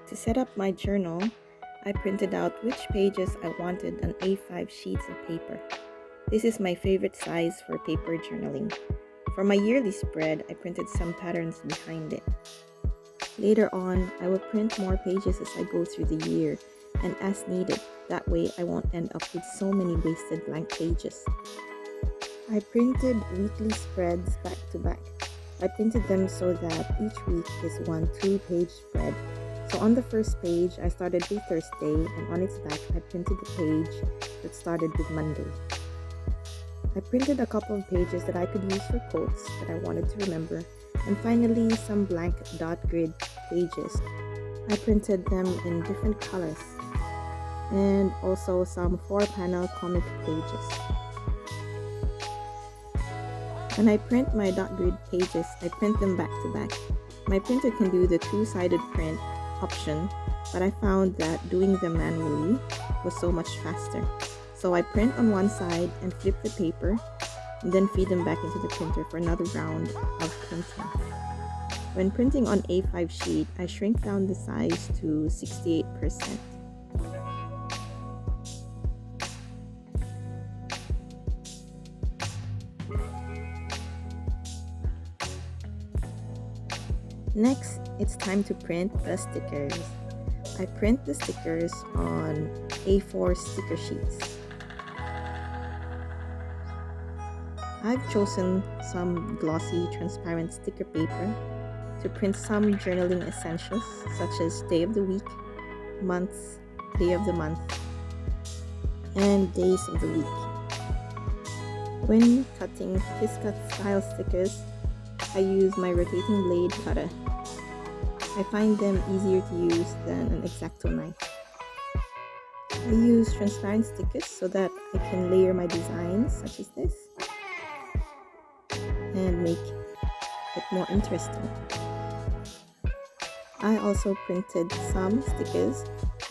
To set up my journal, I printed out which pages I wanted on A5 sheets of paper. This is my favorite size for paper journaling. For my yearly spread, I printed some patterns behind it. Later on, I will print more pages as I go through the year and as needed. That way, I won't end up with so many wasted blank pages. I printed weekly spreads back to back. I printed them so that each week is one 2-page spread. So on the first page, I started with Thursday, and on its back, I printed the page that started with Monday. I printed a couple of pages that I could use for quotes that I wanted to remember, and finally some blank dot grid pages. I printed them in different colors, and also some 4-panel comic pages. When I print my dot grid pages, I print them back to back. My printer can do the 2-sided print option, but I found that doing them manually was so much faster. So I print on one side and flip the paper, and then feed them back into the printer for another round of printing. When printing on A5 sheet, I shrink down the size to 68%. Next, it's time to print the stickers. I print the stickers on A4 sticker sheets. I've chosen some glossy transparent sticker paper to print some journaling essentials such as day of the week, months, day of the month, and days of the week. When cutting Kiscut style stickers, I use my rotating blade cutter. I find them easier to use than an X-Acto knife. I use transparent stickers so that I can layer my designs such as this and make it more interesting. I also printed some stickers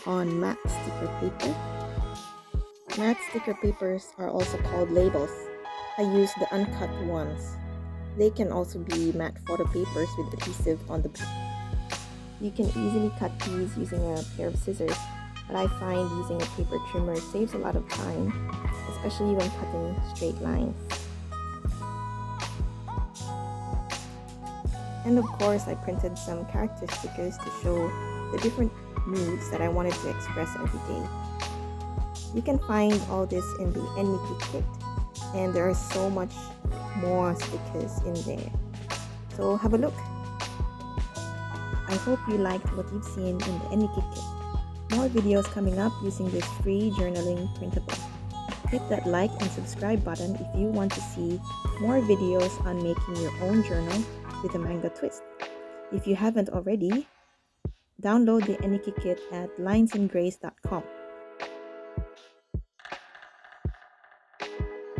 on matte sticker paper. Matte sticker papers are also called labels. I use the uncut ones. They can also be matte photo papers with adhesive on the back. You can easily cut these using a pair of scissors, but I find using a paper trimmer saves a lot of time, especially when cutting straight lines. And of course, I printed some character stickers to show the different moods that I wanted to express every day. You can find all this in the Enikki Kit, and there are so much more stickers in there. So have a look. I hope you liked what you've seen in the Enikki Kit. More videos coming up using this free journaling printable. Hit that like and subscribe button if you want to see more videos on making your own journal with a manga twist. If you haven't already, download the Enikki Kit at linesandgrace.com.